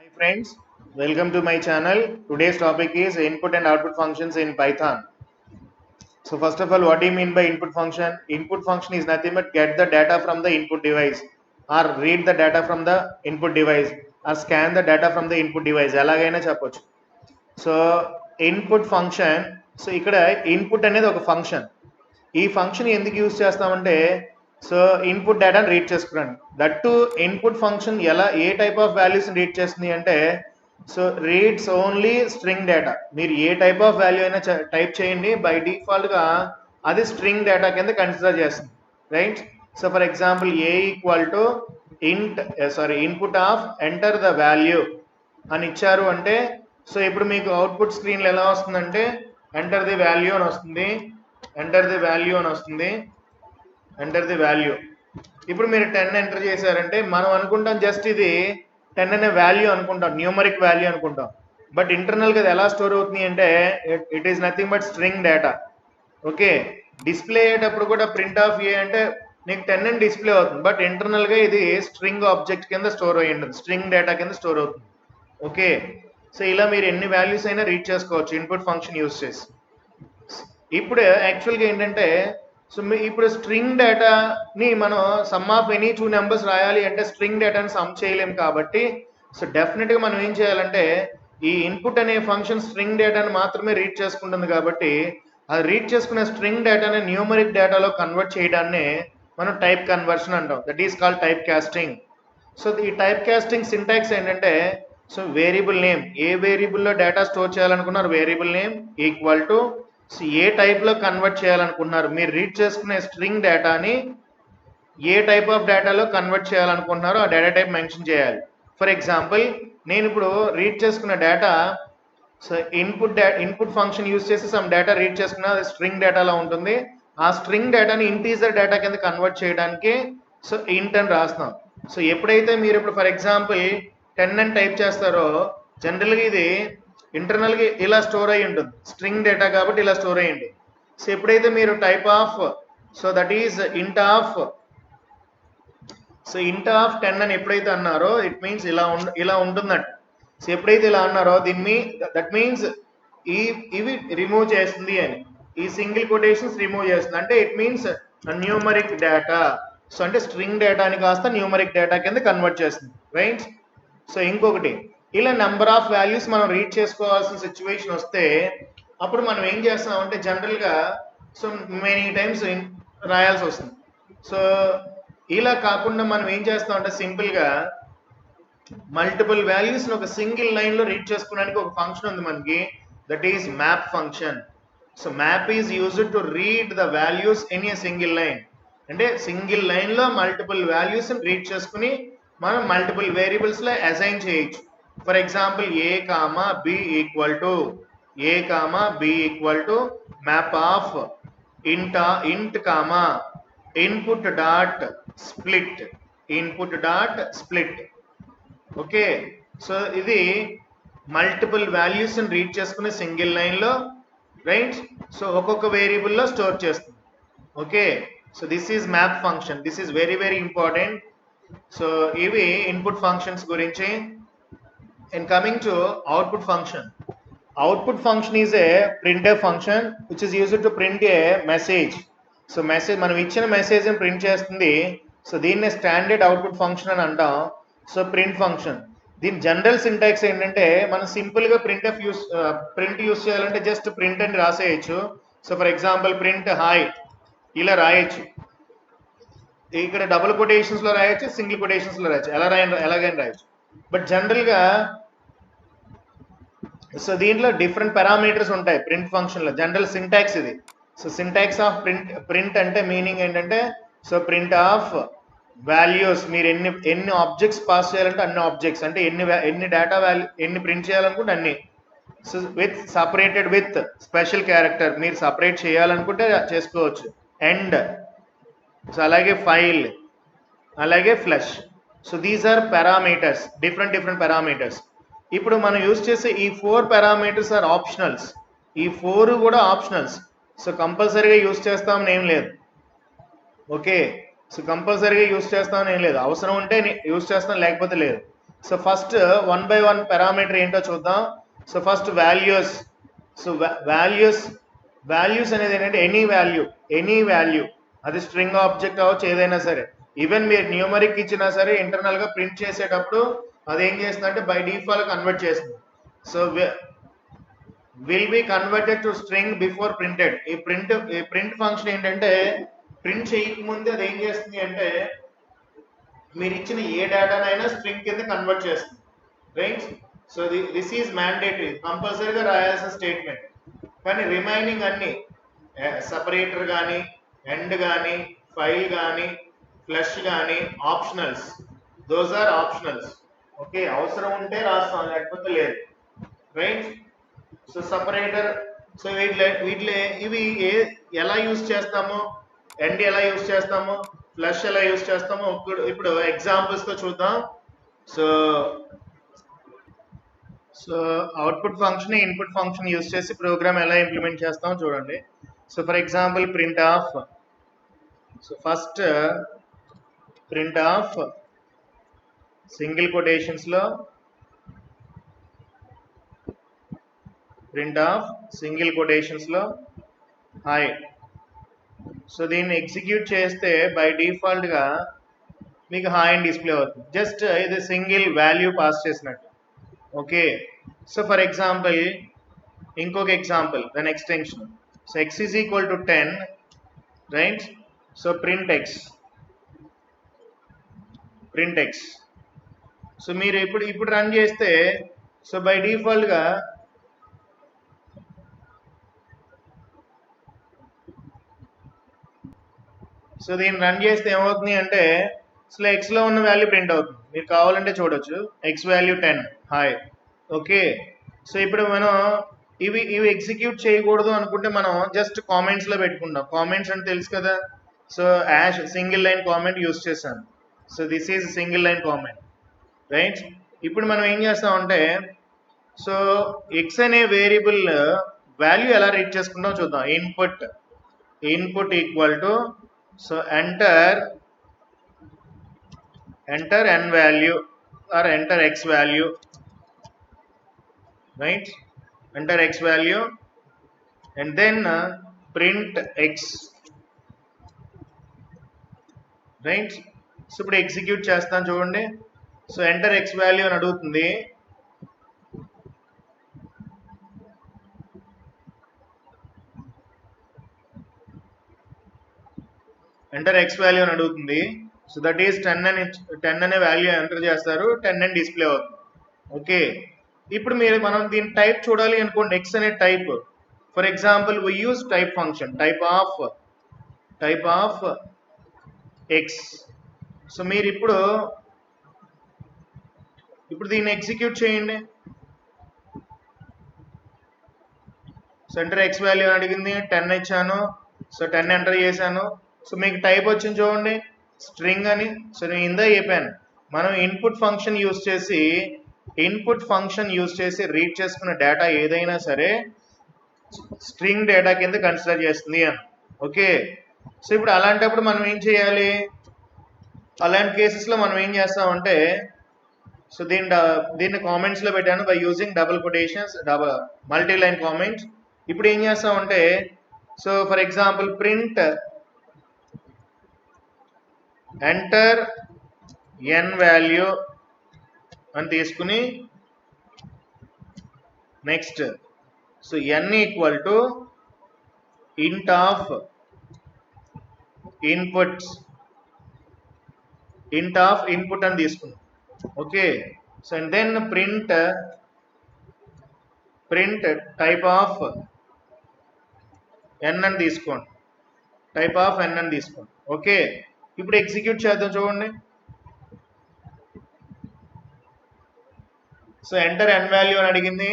Hi friends, welcome to my channel. Today's topic is input and output functions in Python. So first of all, what do you mean by input function? Input function is nothing but get the data from the input device or read the data from the input device or scan the data from the input device. ఎలాగైనా చెప్పొచ్చు. So input function, so ఇక్కడ input అనేది ఒక function. ఈ function ఎందుకు use చేస్తామంటే so input డేటాను read చేసుకున్నాను. దట్ టు ఇన్పుట్ ఫంక్షన్ ఏ టైప్ ఆఫ్ వాల్యూస్ రీడ్ చేస్తుంది అంటే so reads only string data. మీరు ఏ టైప్ ఆఫ్ వాల్యూ అయినా టైప్ చేయండి, బై డిఫాల్ట్గా అది స్ట్రింగ్ డేటా కింద కన్సిడర్ చేస్తుంది, right? So for example a equal to input of enter the value అని ఇచ్చారు అంటే సో ఇప్పుడు మీకు అవుట్పుట్ స్క్రీన్లో ఎలా వస్తుందంటే ఎంటర్ ది వాల్యూ అని వస్తుంది, ఎంటర్ ది వాల్యూ. ఇప్పుడు మీరు 10 ఎంటర్ చేశారంటే మనం అనుకుంటాం జస్ట్ ఇది 10 అనే వాల్యూ అనుకుంటాం, న్యూమరిక్ వాల్యూ అనుకుంటాం. బట్ ఇంటర్నల్గా అది ఎలా స్టోర్ అవుతుంది అంటే it is nothing but string data. Okay, display అయ్యేటప్పుడు కూడా ప్రింట్ ఆఫ్ ఏ అంటే నీకు 10 అని డిస్ప్లే అవుతుంది, బట్ ఇంటర్నల్గా ఇది స్ట్రింగ్ ఆబ్జెక్ట్ కింద స్టోర్ అయ్యి ఉంటుంది, స్ట్రింగ్ డేటా కింద స్టోర్ అవుతుంది. ఓకే, సో ఇలా మీరు ఎన్ని వాల్యూస్ అయినా రీడ్ చేసుకోవచ్చు ఇన్పుట్ ఫంక్షన్ యూజ్ చేసి. ఇప్పుడు యాక్చువల్గా ఏంటంటే సో ఇప్పుడు స్ట్రింగ్ డేటాని మనం సమ్ ఆఫ్ ఎనీ 2 నెంబర్స్ రాయాలి అంటే స్ట్రింగ్ డేటాని సమ్ చేయలేము కాబట్టి సో డెఫినెట్గా మనం ఏం చేయాలంటే ఈ ఇన్పుట్ అనే ఫంక్షన్ స్ట్రింగ్ డేటాని మాత్రమే రీడ్ చేసుకుంటుంది కాబట్టి అది రీడ్ చేసుకునే స్ట్రింగ్ డేటాని న్యూమరిక్ డేటాలో కన్వర్ట్ చేయడాన్ని మనం టైప్ కన్వర్షన్ అంటాం. That is called type casting. So ఈ టైప్ కాస్టింగ్ సింటాక్స్ ఏంటంటే సో వేరియబుల్ నేమ్, ఏ వేరియబుల్లో డేటా స్టోర్ చేయాలనుకున్నారు variable name equal to so ఏ టైప్లో కన్వర్ట్ చేయాలనుకుంటున్నారు, మీరు రీడ్ చేసుకునే స్ట్రింగ్ డేటాని ఏ టైప్ ఆఫ్ డేటాలో కన్వర్ట్ చేయాలనుకుంటున్నారో ఆ డేటా టైప్ మెన్షన్ చేయాలి. ఫర్ ఎగ్జాంపుల్ నేను ఇప్పుడు రీడ్ చేసుకున్న data so input function use చేసి సమ్ డేటా రీడ్ చేసుకున్న అది స్ట్రింగ్ డేటాలో ఉంటుంది. ఆ స్ట్రింగ్ డేటాని ఇంటీజర్ డేటా కింద కన్వర్ట్ చేయడానికి సో ఇంట్ అని రాస్తున్నాం. సో ఎప్పుడైతే మీరు ఇప్పుడు ఫర్ ఎగ్జాంపుల్ 10 అని టైప్ చేస్తారో జనరల్గా ఇది ఇంటర్నల్గా ఇలా స్టోర్ అయ్యి ఉంటుంది, స్ట్రింగ్ డేటా కాబట్టి ఇలా స్టోర్ అయ్యి ఉంటుంది. సో ఎప్పుడైతే మీరు type of so that is ఇంట్ ఆఫ్ 10 అని ఎప్పుడైతే అన్నారో ఇట్ మీన్స్ ఇలా ఉంటుందంట. సో ఎప్పుడైతే ఇలా అన్నారో దీన్ని దట్ మీన్స్ ఇవి రిమూవ్ చేస్తుంది అని, ఈ సింగిల్ కొటేషన్స్ రిమూవ్ చేస్తుంది అంటే it means numeric data. So అంటే స్ట్రింగ్ డేటాని కాస్త న్యూమరిక్ డేటా కింద కన్వర్ట్ చేస్తుంది, రైట్? సో ఇంకొకటి ఇలా నెంబర్ ఆఫ్ వాల్యూస్ మనం రీడ్ చేసుకోవాల్సిన సిచ్యువేషన్ వస్తే అప్పుడు మనం ఏం చేస్తామంటే జనరల్గా సో మెనీ టైమ్స్ రాయాల్సి వస్తుంది. సో ఇలా కాకుండా మనం ఏం చేస్తామంటే సింపుల్గా మల్టిపుల్ వాల్యూస్ని ఒక సింగిల్ లైన్లో రీడ్ చేసుకోవడానికి ఒక ఫంక్షన్ ఉంది మనకి, that is map function. So map is used to read the values in a single line. అంటే సింగిల్ లైన్లో మల్టిపుల్ వాల్యూస్ని రీడ్ చేసుకుని మనం మల్టిపుల్ వేరియబుల్స్లో అసైన్ చేయొచ్చు. For example a comma B equal to map of int comma input dot split. Okay, so ఇది మల్టిపుల్ వాల్యూస్ని రీడ్ చేసుకునే సింగిల్ లైన్లో, రైట్? సో ఒక్కొక్క వేరియబుల్లో స్టోర్ చేస్తుంది. Okay, so this is map function. This is very very important. So ఇవి ఇన్పుట్ ఫంక్షన్స్ గురించి. And coming to output function is a printf function which is used to print a message. So message మనం ఇచ్చిన message ని print చేస్తుంది. So దీన్నే standard output function అని అంటాం. So print function దీని జనరల్ సింటాక్స్ ఏంటంటే మనం సింపుల్గా ప్రింట్ యూస్ చేయాలంటే జస్ట్ ప్రింట్ అని రాసేయచ్చు. So for example print hi ఇలా రాయొచ్చు, ఇక్కడ డబుల్ కొటేషన్స్లో రాయొచ్చు, సింగిల్ కొటేషన్స్లో రాయొచ్చు, ఎలాగైనా రాయొచ్చు. బట్ జనరల్గా సో దీంట్లో డిఫరెంట్ పారామీటర్స్ ఉంటాయి ప్రింట్ ఫంక్షన్లో. జనరల్ సింటాక్స్ ఇది. సో సింటాక్స్ ఆఫ్ ప్రింట్ అంటే మీనింగ్ ఏంటంటే సో ప్రింట్ ఆఫ్ వాల్యూస్, మీరు ఎన్ని ఆబ్జెక్ట్స్ పాస్ చేయాలంటే అన్ని ఆబ్జెక్ట్స్, అంటే ఎన్ని డేటా వాల్యూ ఎన్ని ప్రింట్ చేయాలనుకుంటే అన్ని. So separated with special character, మీరు సపరేట్ చేయాలనుకుంటే చేసుకోవచ్చు. ఎండ్, సో అలాగే ఫైల్, అలాగే flush. So these are parameters, different parameters. ఇప్పుడు మనం యూజ్ చేసే ఈ 4 పారామీటర్స్ ఆర్ ఆప్షనల్స్. ఈ 4 కూడా ఆప్షనల్స్. సో కంపల్సరీగా యూజ్ చేస్తామని ఏం లేదు. ఓకే, సో కంపల్సరీగా యూజ్ చేస్తామని ఏం లేదు, అవసరం ఉంటే యూజ్ చేస్తాం లేకపోతే లేదు. So first one by one parameter ఏంటో చూద్దాం. So first values. So values అనేది ఏంటంటే ఎనీ వాల్యూ అది స్ట్రింగ్ ఆబ్జెక్ట్ అవ్వచ్చు, ఏదైనా సరే. ఈవెన్ మీరు న్యూమరిక్ ఇచ్చినా సరే ఇంటర్నల్ గా ప్రింట్ చేసేటప్పుడు అది ఏం చేస్తుందంటే బై డిఫాల్ట్ కన్వర్ట్ చేస్తుంది. So will be converted to string before printed. ఈ ప్రింట్ ఫంక్షన్ ఏంటంటే ప్రింట్ చేయకముందే అది ఏం చేస్తుంది అంటే మీరు ఇచ్చిన ఏ డేటానైనా స్ట్రింగ్ కింద కన్వర్ట్ చేస్తుంది, right? So this is mandatory, కంపల్సరీగా రాయాల్సిన స్టేట్మెంట్. కానీ రిమైనింగ్ అన్ని సపరేటర్ కానీ, ఎండ్ కానీ, ఫైల్ కానీ, ఫ్లష్ కానీ optionals. Those are optionals. Okay, అవసరం ఉంటే రాస్తాం, లేకపోతే లేదు, రైట్? సో సపరేటర్, సో వీటిలో ఇవి ఎలా యూజ్ చేస్తాము, ఎండ్ ఎలా యూజ్ చేస్తాము, ఫ్లష్ ఎలా యూజ్ చేస్తామో ఇప్పుడు ఎగ్జాంపుల్స్ తో చూద్దాం. So output function, input function use చేసి ప్రోగ్రామ్ ఎలా ఇంప్లిమెంట్ చేస్తామో చూడండి. So for example print of. So first print of single quotations లో హాయ్. సో దీన్ని ఎగ్జిక్యూట్ చేస్తే బై డిఫాల్ట్ గా మీకు హాయ్ అని డిస్ప్లే అవుతుంది. జస్ట్ ఇది సింగిల్ వాల్యూ పాస్ చేసినట్టు. ఓకే, సో ఫర్ ఎగ్జాంపుల్ ఇంకొక ఎగ్జాంపుల్, దాని extension. So x is equal to 10, right? So print x. So మీరు ఇప్పుడు రన్ చేస్తే సో బై డిఫాల్ట్ గా సో దీన్ని రన్ చేస్తే ఏమవుతుంది అంటే అసలు x లో ఉన్న వాల్యూ ప్రింట్ అవుతుంది. మీరు కావాలంటే చూడొచ్చు, x value 10 hi. Okay, so ఇప్పుడు మనం ఇవి ఎగ్జిక్యూట్ చేయకూడదు అనుకుంటే మనం జస్ట్ కామెంట్స్ లో పెట్టుకుంటాం. కామెంట్స్ అంటే తెలుసు కదా. So hash single line comment use చేశాను. So this is single line comment, right? ఇప్పుడు మనం ఏం చేస్తామంటే సో x అనే వేరియబుల్ వాల్యూ ఎలా రీడ్ చేసుకుంటామో చూద్దాం. Input equal to so enter n value or enter x value, right? Enter x value and then print x, right? So ఇప్పుడు execute చేస్తాను చూడండి. సో ఎంటర్ x value అని అడుగుతుంది. Enter x value అని అడుగుతుంది. సో దట్ ఈస్ 10 అనే value enter చేస్తారు, 10 అని డిస్ప్లే అవుతుంది. ఓకే, ఇప్పుడు మనం దీని టైప్ చూడాలి అనుకోండి, x అనే type. For example we use type function, type of x. So మీరు ఇప్పుడు దీన్ని ఎగ్జిక్యూట్ చేయండి. సో ఎంటర్ x వాల్యూ అడిగింది, 10 ఇచ్చాను. సో 10 ఎంటర్ చేశాను. సో మీకు టైప్ వచ్చింది చూడండి, స్ట్రింగ్ అని. సో నేను ఇందా చెప్పాను, మనం ఇన్పుట్ ఫంక్షన్ యూజ్ చేసి రీడ్ చేసుకున్న డేటా ఏదైనా సరే స్ట్రింగ్ డేటా కింద కన్సిడర్ చేస్తుంది అని. ఓకే, సో ఇప్పుడు అలాంటప్పుడు మనం ఏం చేయాలి, అలాంటి కేసెస్లో మనం ఏం చేస్తామంటే సో దీన్ని కామెంట్స్లో పెట్టాను by using double quotations, multi line comments. ఇప్పుడు ఏం చేస్తామంటే so for example print enter n value అని తీసుకుని next so n equal to int of input అని తీసుకున్నాం. Okay, so and then print type of n అని తీసుకోండి, ఓకే, ఇప్పుడు ఎగ్జిక్యూట్ చేద్దాం చూడండి. సో ఎంటర్ n వాల్యూ అని అడిగింది.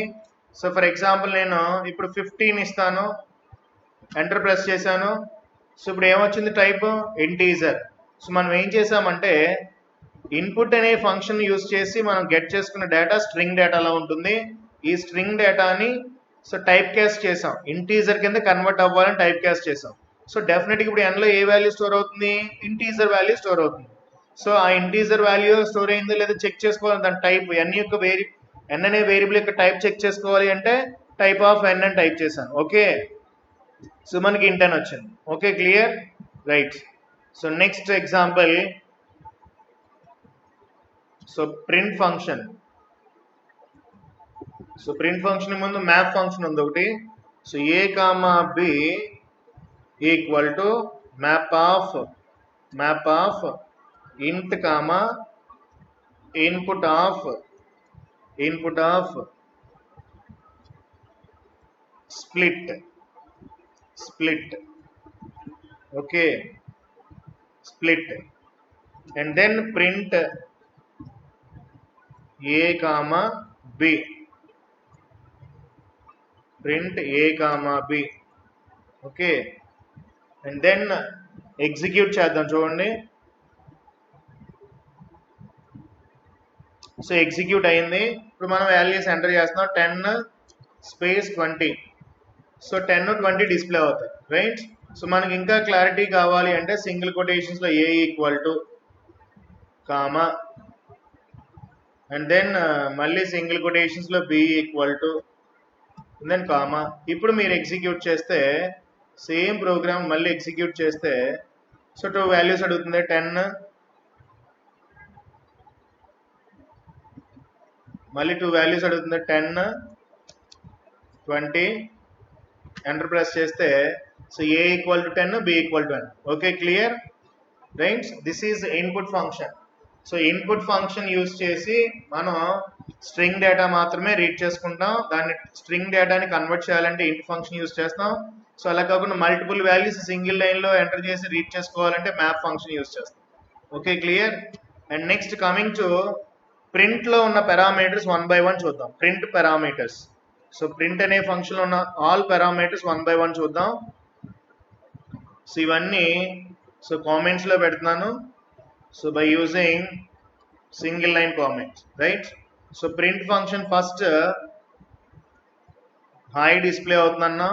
సో ఫర్ ఎగ్జాంపుల్ నేను ఇప్పుడు 15 ఇస్తాను, ఎంటర్ ప్రెస్ చేశాను. సో ఇప్పుడు ఏమొచ్చింది టైప్ ఇంటీజర్. సో మనం ఏం చేసామంటే ఇన్పుట్ అనే ఫంక్షన్ యూజ్ చేసి మనం గెట్ చేసుకున్న డేటా స్ట్రింగ్ డేటాలో ఉంటుంది. ఈ స్ట్రింగ్ డేటాని సో టైప్ క్యాస్ట్ చేసాం, ఇంటీజర్ కింద కన్వర్ట్ అవ్వాలని టైప్ క్యాస్ట్ చేసాం. సో డెఫినెట్గా ఇప్పుడు n లో ఏ వాల్యూ స్టోర్ అవుతుంది, ఇంటీజర్ వాల్యూ స్టోర్ అవుతుంది. సో ఆ ఇంటీజర్ వాల్యూ స్టోర్ అయిందో లేదో చెక్ చేసుకోవాలి. దాని టైప్ ఎన్ యొక్క ఎన్ అనే వేరియబుల్ యొక్క టైప్ చెక్ చేసుకోవాలి అంటే టైప్ ఆఫ్ ఎన్ అని టైప్ చేశాను. ఓకే, సో మనకి int అని వచ్చింది. Okay, clear, right. So next example, so print function. So print function ముందు మ్యాప్ ఫంక్షన్ ఉంది ఒకటి. So A comma B equal to map of int comma input of split. Okay, split, and then print a comma b. Okay, and then execute చేద్దాం చూడండి. So execute అయింది. ఇప్పుడు మనం values enter చేస్తున్నాం. 10 space 20. So 10 20 display అవుతాయి, right. So మనకి ఇంకా clarity కావాలి అంటే సింగిల్ కొటేషన్స్ లో A equal to comma, and then మళ్ళీ సింగిల్ కొటేషన్స్ లో B equal to then comma. ఇప్పుడు మీరు ఎగ్జిక్యూట్ చేస్తే సేమ్ ప్రోగ్రామ్ మళ్ళీ ఎగ్జిక్యూట్ చేస్తే సో 2 వాల్యూస్ అడుగుతుంది. 10 మళ్ళీ 2 వాల్యూస్ అడుగుతుంది. 10 20 ఎంటర్ ప్రెస్ చేస్తే so A equal to 10, B equal to 10. Okay, clear, right. This is input function. So input function use చేసి మనం స్ట్రింగ్ డేటా మాత్రమే రీడ్ చేసుకుంటాం. దాన్ని స్ట్రింగ్ డేటాని కన్వర్ట్ చేయాలంటే ఇంట్ ఫంక్షన్ యూజ్ చేస్తాం. సో అలా కాకుండా మల్టిపుల్ వాల్యూస్ సింగిల్ లైన్లో ఎంటర్ చేసి రీడ్ చేసుకోవాలంటే మ్యాప్ ఫంక్షన్ యూజ్ చేస్తాం. Okay, clear. And next coming to ప్రింట్లో ఉన్న పారామీటర్స్ 1 by 1 చూద్దాం. Print parameters. సో ప్రింట్ అనే ఫంక్షన్లో ఉన్న ఆల్ పారామీటర్స్ 1 by 1 చూద్దాం. సో ఇవన్నీ సో కామెంట్స్లో పెడుతున్నాను. So by using single line comments, right. So print function first hi display అవుతుందన్నా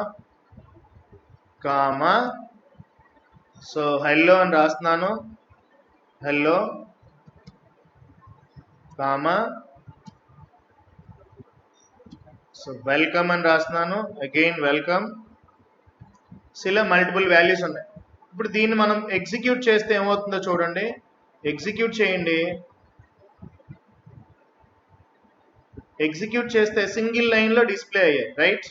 కామా, సో హెల్లో అని రాస్తున్నాను, హెల్లో కామా, సో వెల్కమ్ అని రాస్తున్నాను, అగైన్ వెల్కమ్. సో ఇలా మల్టిపుల్ వాల్యూస్ ఉన్నాయి. ఇప్పుడు దీన్ని మనం ఎగ్జిక్యూట్ చేస్తే ఏమవుతుందో చూడండి. ఎగ్జిక్యూట్ చేయండి. ఎగ్జిక్యూట్ చేస్తే సింగిల్ లైన్లో డిస్ప్లే అయ్యాయి, రైట్.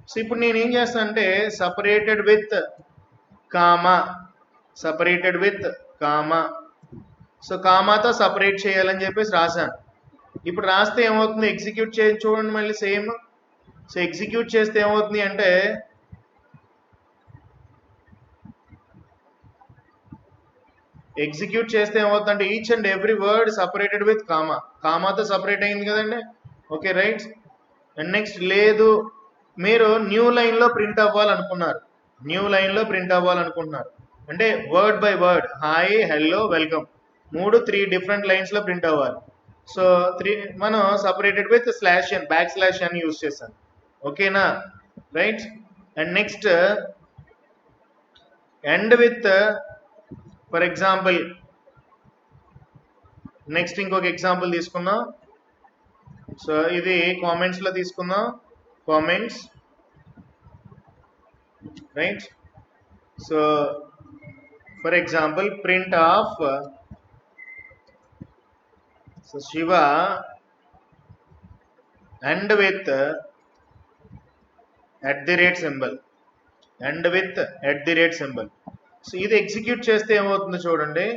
సో ఇప్పుడు నేను ఏం చేస్తాను అంటే సపరేటెడ్ విత్ కామా, సో కామాతో సపరేట్ చేయాలని చెప్పేసి రాశాను. ఇప్పుడు రాస్తే ఏమవుతుంది, ఎగ్జిక్యూట్ చేసి చూడండి మళ్ళీ సేమ్. సో ఎగ్జిక్యూట్ చేస్తే ఏమవుతుంది అంటే each and every word separated with కామాతో సపరేట్ అయింది కదండి. Okay, right. అండ్ నెక్స్ట్ లేదు, మీరు న్యూ లైన్లో ప్రింట్ అవ్వాలనుకున్నారు. అంటే word by word hi, hello, welcome 3 different లైన్స్లో ప్రింట్ అవ్వాలి. సో 3 మనం సపరేటెడ్ విత్ /n యూజ్ చేశాను. ఓకేనా, right. And next end with, for example next ఇంకొక ఎగ్జాంపుల్ తీసుకుందాం. సో ఇది కామెంట్స్లో తీసుకుందాం, comments, right. So for example print of so Shiva end with @symbol, so ఇది ఎగ్జిక్యూట్ చేస్తే ఏమవుతుందో చూడండి.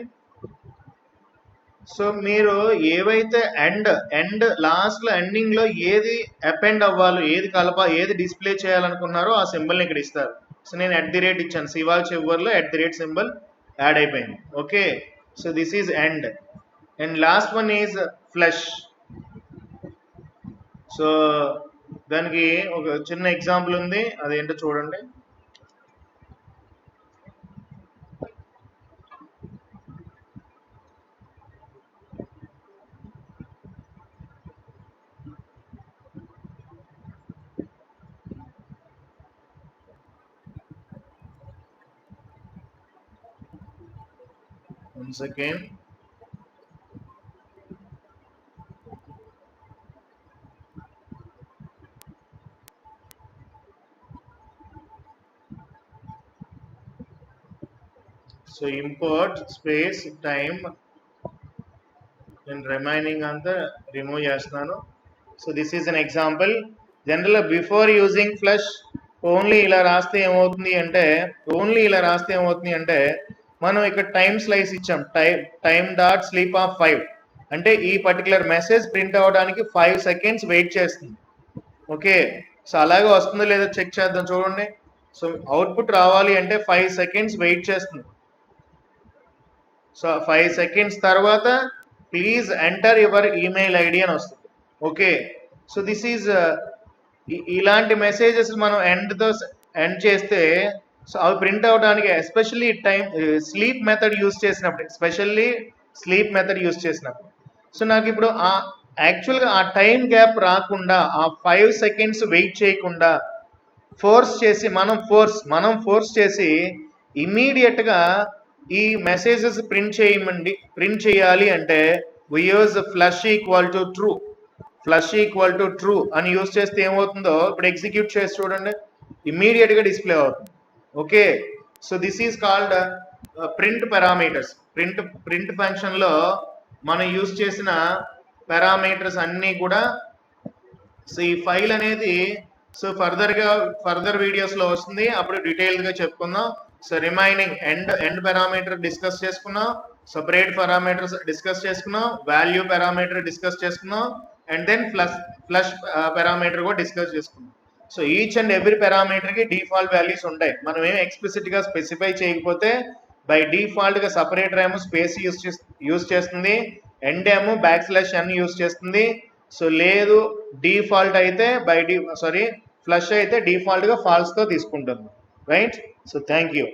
సో మీరు ఏవైతే ఎండ్ లాస్ట్లో ఎండింగ్లో ఏది అపెండ్ అవ్వాలో, ఏది డిస్ప్లే చేయాలనుకున్నారో ఆ సింబల్ని ఇక్కడ ఇస్తారు. సో నేను @ ఇచ్చాను, శివ చివర్లో సింబల్ యాడ్ అయిపోయింది. Okay, so this is end. And last one is flush. So దానికి ఒక చిన్న ఎగ్జాంపుల్ ఉంది, అదేంటో చూడండి. Once again, so import space time నేను రిమైనింగ్ అంతా రిమూవ్ చేస్తున్నాను. So this is an example. జనరల్గా బిఫోర్ యూజింగ్ ఫ్లష్ ఓన్లీ ఇలా రాస్తే ఏమవుతుంది అంటే మనం ఇక్కడ టైం స్లైస్ ఇచ్చాం, టైమ్ డాట్ స్లీప్ ఆఫ్ 5 అంటే ఈ పర్టికులర్ మెసేజ్ ప్రింట్ అవ్వడానికి 5 seconds వెయిట్ చేస్తుంది. ఓకే, సో అలాగే వస్తుందో లేదో చెక్ చేద్దాం చూడండి. సో అవుట్పుట్ రావాలి అంటే 5 seconds వెయిట్ చేస్తుంది. సో 5 seconds తర్వాత please enter your email ID అని వస్తుంది. ఓకే, సో దిస్ ఈజ్ ఇలాంటి మెసేజెస్ మనం ఎండ్ చేస్తే సో అవి ప్రింట్ అవడానికి ఎస్పెషల్లీ స్లీప్ మెథడ్ యూజ్ చేసినప్పుడు సో నాకు ఇప్పుడు యాక్చువల్గా ఆ టైం గ్యాప్ రాకుండా ఆ 5 seconds వెయిట్ చేయకుండా మనం ఫోర్స్ చేసి ఇమీడియట్గా ఈ మెసేజెస్ ప్రింట్ చేయాలి అంటే we use flush equal to true అని యూజ్ చేస్తే ఏమవుతుందో ఇప్పుడు ఎగ్జిక్యూట్ చేసి చూడండి, ఇమీడియట్గా డిస్ప్లే అవుతుంది. Okay, so this is called print parameters. Print ఫంక్షన్లో మనం యూజ్ చేసిన పారామీటర్స్ అన్నీ కూడా సో ఈ ఫైల్ అనేది సో ఫర్దర్ వీడియోస్లో వస్తుంది, అప్పుడు డీటెయిల్గా చెప్పుకుందాం. So remaining end parameter discuss చేసుకున్నాం, సపరేట్ పారామీటర్స్ డిస్కస్ చేసుకున్నాం, వాల్యూ పారామీటర్ డిస్కస్ చేసుకున్నాం, అండ్ దెన్ ఫ్లష్ పారామీటర్ కూడా డిస్కస్ చేసుకున్నాం. సో ఈచ్ అండ్ ఎవ్రీ పారామీటర్కి డిఫాల్ట్ వాల్యూస్ ఉంటాయి. మనం ఏం ఎక్స్ప్లిసిట్గా స్పెసిఫై చేయకపోతే బై డిఫాల్ట్గా సపరేటర్ ఏమో స్పేస్ యూజ్ చేస్తుంది, ఎండ్ ఏమో \n యూజ్ చేస్తుంది. సో లేదు డిఫాల్ట్ అయితే ఫ్లష్ అయితే డిఫాల్ట్గా ఫాల్స్తో తీసుకుంటుంది. Right, so thank you.